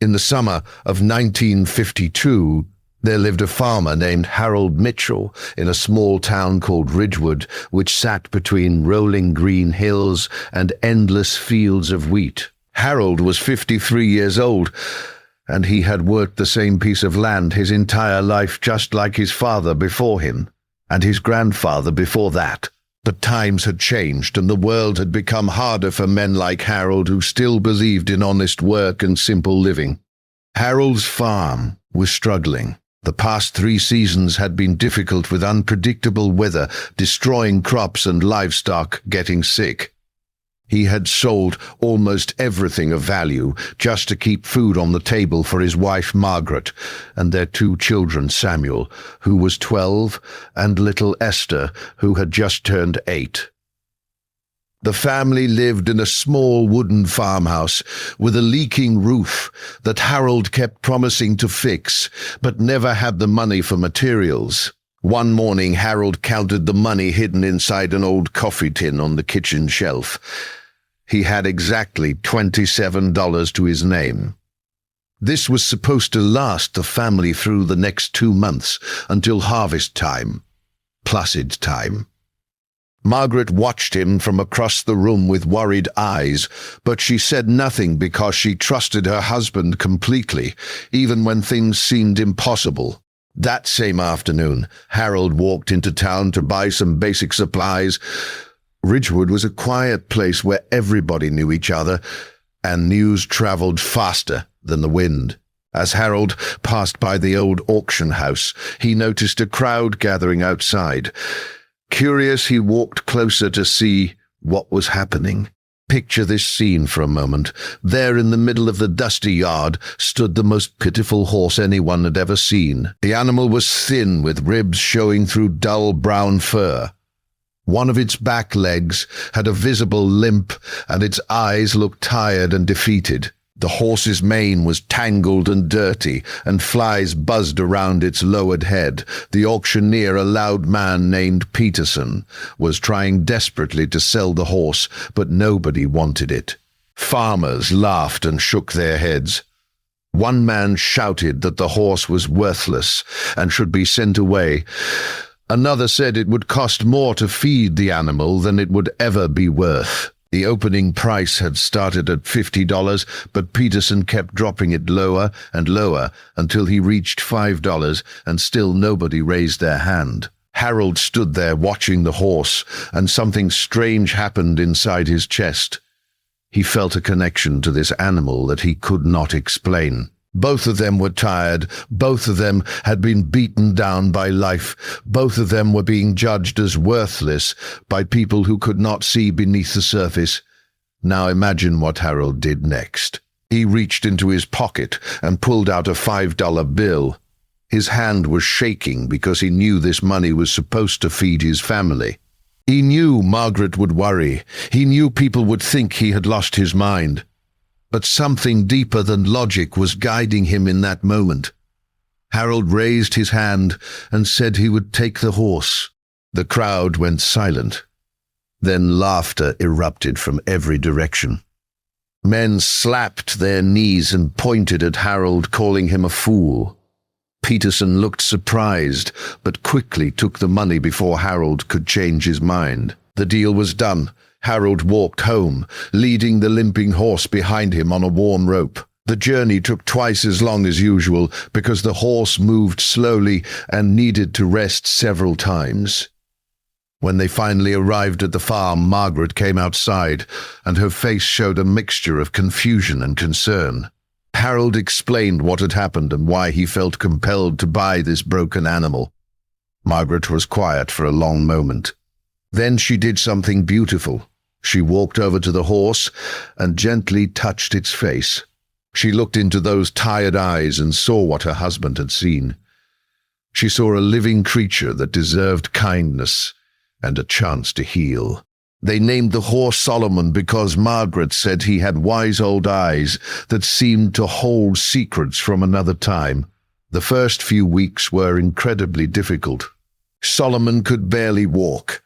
In the summer of 1952, there lived a farmer named Harold Mitchell in a small town called Ridgewood, which sat between rolling green hills and endless fields of wheat. Harold was 53 years old, and he had worked the same piece of land his entire life, just like his father before him, and his grandfather before that. But times had changed, and the world had become harder for men like Harold, who still believed in honest work and simple living. Harold's farm was struggling. The past 3 seasons had been difficult, with unpredictable weather destroying crops and livestock getting sick. He had sold almost everything of value just to keep food on the table for his wife Margaret and their 2 children, Samuel, who was 12, and little Esther, who had just turned 8. The family lived in a small wooden farmhouse with a leaking roof that Harold kept promising to fix, but never had the money for materials. One morning, Harold counted the money hidden inside an old coffee tin on the kitchen shelf. He had exactly $27 to his name. This was supposed to last the family through the next 2 months, until harvest time. Placid time. Margaret watched him from across the room with worried eyes, but she said nothing because she trusted her husband completely, even when things seemed impossible. That same afternoon, Harold walked into town to buy some basic supplies. Ridgewood was a quiet place where everybody knew each other, and news traveled faster than the wind. As Harold passed by the old auction house, he noticed a crowd gathering outside. Curious, he walked closer to see what was happening. Picture this scene for a moment. There in the middle of the dusty yard stood the most pitiful horse anyone had ever seen. The animal was thin, with ribs showing through dull brown fur. One of its back legs had a visible limp, and its eyes looked tired and defeated. The horse's mane was tangled and dirty, and flies buzzed around its lowered head. The auctioneer, a loud man named Peterson, was trying desperately to sell the horse, but nobody wanted it. Farmers laughed and shook their heads. One man shouted that the horse was worthless and should be sent away. Another said it would cost more to feed the animal than it would ever be worth. The opening price had started at $50, but Peterson kept dropping it lower and lower until he reached $5, and still nobody raised their hand. Harold stood there watching the horse, and something strange happened inside his chest. He felt a connection to this animal that he could not explain. Both of them were tired. Both of them had been beaten down by life. Both of them were being judged as worthless by people who could not see beneath the surface. Now imagine what Harold did next. He reached into his pocket and pulled out a $5 bill. His hand was shaking because he knew this money was supposed to feed his family. He knew Margaret would worry. He knew people would think he had lost his mind. But something deeper than logic was guiding him in that moment. Harold raised his hand and said he would take the horse. The crowd went silent. Then laughter erupted from every direction. Men slapped their knees and pointed at Harold, calling him a fool. Peterson looked surprised, but quickly took the money before Harold could change his mind. The deal was done. Harold walked home, leading the limping horse behind him on a warm rope. The journey took twice as long as usual because the horse moved slowly and needed to rest several times. When they finally arrived at the farm, Margaret came outside, and her face showed a mixture of confusion and concern. Harold explained what had happened and why he felt compelled to buy this broken animal. Margaret was quiet for a long moment. Then she did something beautiful. She walked over to the horse and gently touched its face. She looked into those tired eyes and saw what her husband had seen. She saw a living creature that deserved kindness and a chance to heal. They named the horse Solomon because Margaret said he had wise old eyes that seemed to hold secrets from another time. The first few weeks were incredibly difficult. Solomon could barely walk.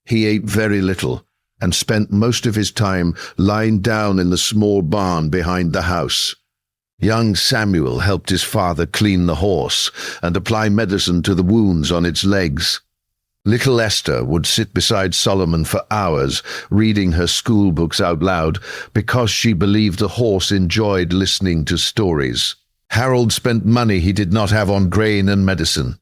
He ate very little and spent most of his time lying down in the small barn behind the house. Young Samuel helped his father clean the horse and apply medicine to the wounds on its legs. Little Esther would sit beside Solomon for hours, reading her school books out loud because she believed the horse enjoyed listening to stories. Harold spent money he did not have on grain and medicine.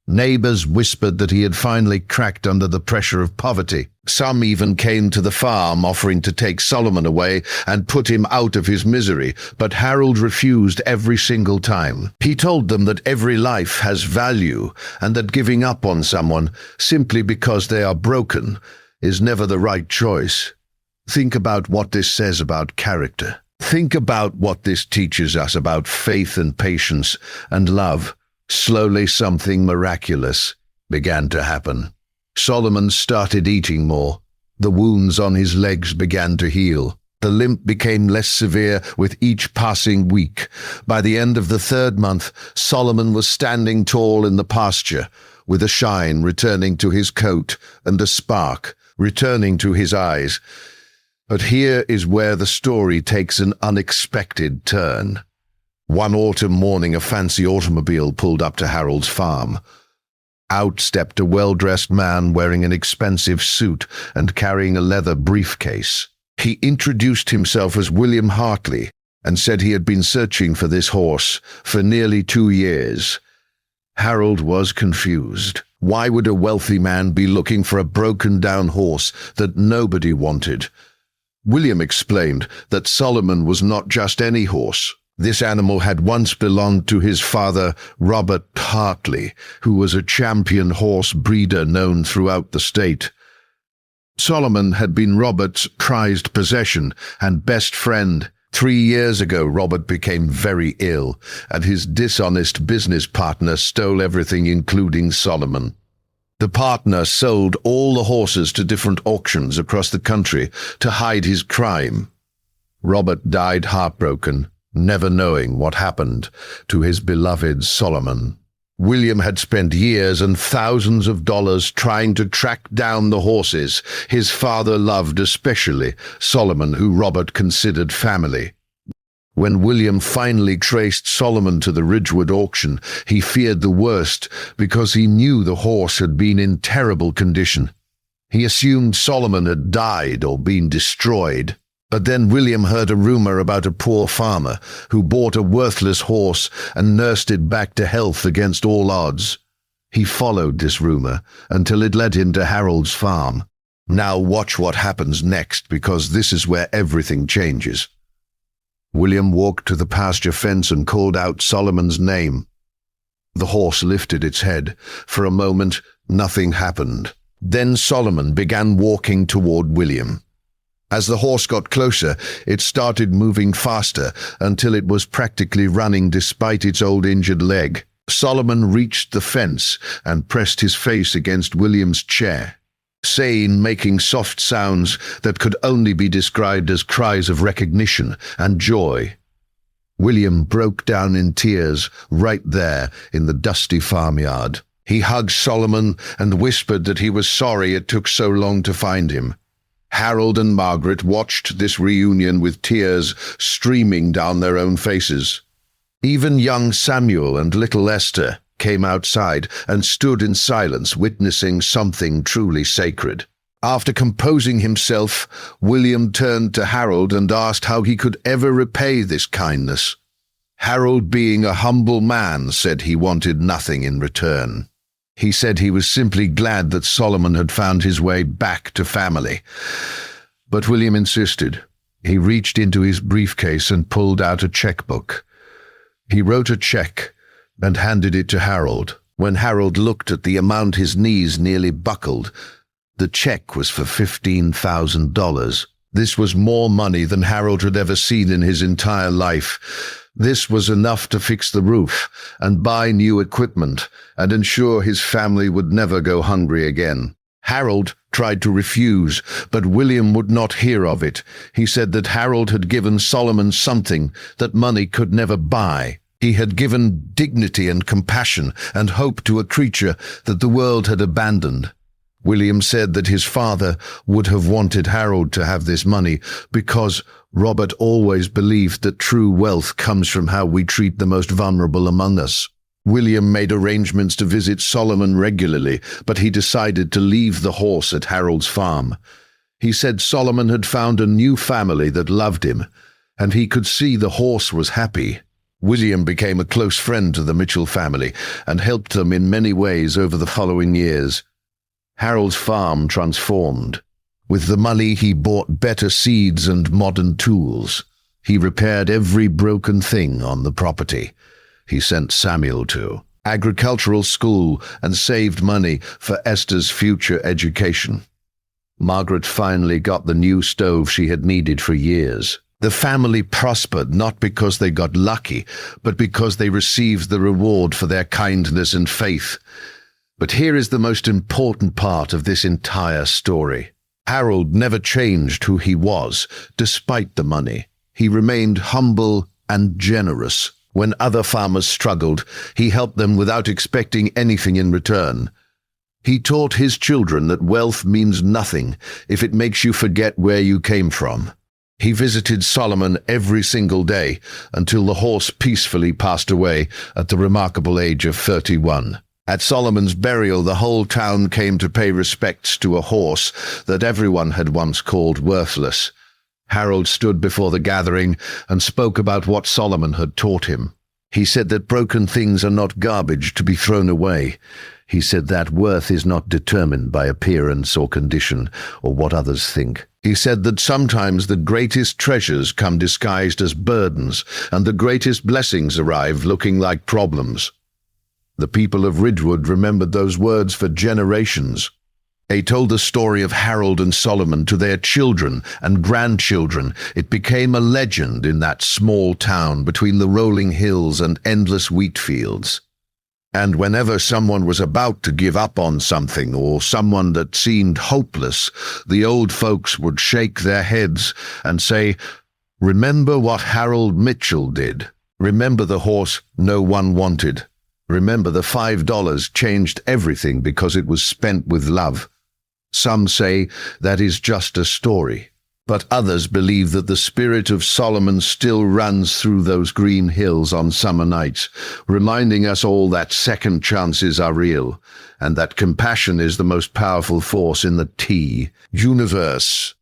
Neighbors whispered that he had finally cracked under the pressure of poverty. Some even came to the farm offering to take Solomon away and put him out of his misery, but Harold refused every single time. He told them that every life has value and that giving up on someone simply because they are broken is never the right choice. Think about what this says about character. Think about what this teaches us about faith and patience and love. Slowly, something miraculous began to happen. Solomon started eating more. The wounds on his legs began to heal. The limp became less severe with each passing week. By the end of the 3rd month, Solomon was standing tall in the pasture, with a shine returning to his coat and a spark returning to his eyes. But here is where the story takes an unexpected turn. One autumn morning, a fancy automobile pulled up to Harold's farm. Out stepped a well-dressed man wearing an expensive suit and carrying a leather briefcase. He introduced himself as William Hartley and said he had been searching for this horse for nearly 2 years. Harold was confused. Why would a wealthy man be looking for a broken-down horse that nobody wanted? William explained that Solomon was not just any horse. This animal had once belonged to his father, Robert Hartley, who was a champion horse breeder known throughout the state. Solomon had been Robert's prized possession and best friend. 3 years ago, Robert became very ill, and his dishonest business partner stole everything, including Solomon. The partner sold all the horses to different auctions across the country to hide his crime. Robert died heartbroken, never knowing what happened to his beloved Solomon. William had spent years and thousands of dollars trying to track down the horses his father loved, especially Solomon, who Robert considered family. When William finally traced Solomon to the Ridgewood auction, he feared the worst because he knew the horse had been in terrible condition. He assumed Solomon had died or been destroyed. But then William heard a rumor about a poor farmer who bought a worthless horse and nursed it back to health against all odds. He followed this rumor until it led him to Harold's farm. Now watch what happens next, because this is where everything changes. William walked to the pasture fence and called out Solomon's name. The horse lifted its head. For a moment, nothing happened. Then Solomon began walking toward William. As the horse got closer, it started moving faster until it was practically running despite its old injured leg. Solomon reached the fence and pressed his face against William's chair, making soft sounds that could only be described as cries of recognition and joy. William broke down in tears right there in the dusty farmyard. He hugged Solomon and whispered that he was sorry it took so long to find him. Harold and Margaret watched this reunion with tears streaming down their own faces. Even young Samuel and little Esther came outside and stood in silence, witnessing something truly sacred. After composing himself, William turned to Harold and asked how he could ever repay this kindness. Harold, being a humble man, said he wanted nothing in return. He said he was simply glad that Solomon had found his way back to family. But William insisted. He reached into his briefcase and pulled out a checkbook. He wrote a check and handed it to Harold. When Harold looked at the amount, his knees nearly buckled. The check was for $15,000. This was more money than Harold had ever seen in his entire life. This was enough to fix the roof and buy new equipment and ensure his family would never go hungry again. Harold tried to refuse, but William would not hear of it. He said that Harold had given Solomon something that money could never buy. He had given dignity and compassion and hope to a creature that the world had abandoned. William said that his father would have wanted Harold to have this money because Robert always believed that true wealth comes from how we treat the most vulnerable among us. William made arrangements to visit Solomon regularly, but he decided to leave the horse at Harold's farm. He said Solomon had found a new family that loved him, and he could see the horse was happy. William became a close friend to the Mitchell family and helped them in many ways over the following years. Harold's farm transformed. With the money, he bought better seeds and modern tools. He repaired every broken thing on the property. He sent Samuel to agricultural school and saved money for Esther's future education. Margaret finally got the new stove she had needed for years. The family prospered not because they got lucky, but because they received the reward for their kindness and faith. But here is the most important part of this entire story. Harold never changed who he was, despite the money. He remained humble and generous. When other farmers struggled, he helped them without expecting anything in return. He taught his children that wealth means nothing if it makes you forget where you came from. He visited Solomon every single day until the horse peacefully passed away at the remarkable age of 31. At Solomon's burial, the whole town came to pay respects to a horse that everyone had once called worthless. Harold stood before the gathering and spoke about what Solomon had taught him. He said that broken things are not garbage to be thrown away. He said that worth is not determined by appearance or condition or what others think. He said that sometimes the greatest treasures come disguised as burdens, and the greatest blessings arrive looking like problems. The people of Ridgewood remembered those words for generations. They told the story of Harold and Solomon to their children and grandchildren. It became a legend in that small town between the rolling hills and endless wheat fields. And whenever someone was about to give up on something, or someone that seemed hopeless, the old folks would shake their heads and say, "Remember what Harold Mitchell did. Remember the horse no one wanted. Remember the $5 changed everything because it was spent with love." Some say that is just a story, but others believe that the spirit of Solomon still runs through those green hills on summer nights, reminding us all that second chances are real, and that compassion is the most powerful force in the universe.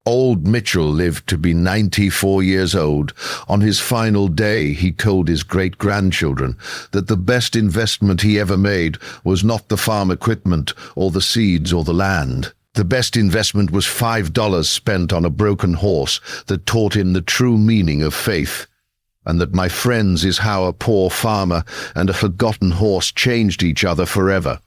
Old Mitchell lived to be 94 years old. On his final day, he told his great-grandchildren that the best investment he ever made was not the farm equipment or the seeds or the land. The best investment was $5 spent on a broken horse that taught him the true meaning of faith, and that my friends is how a poor farmer and a forgotten horse changed each other forever.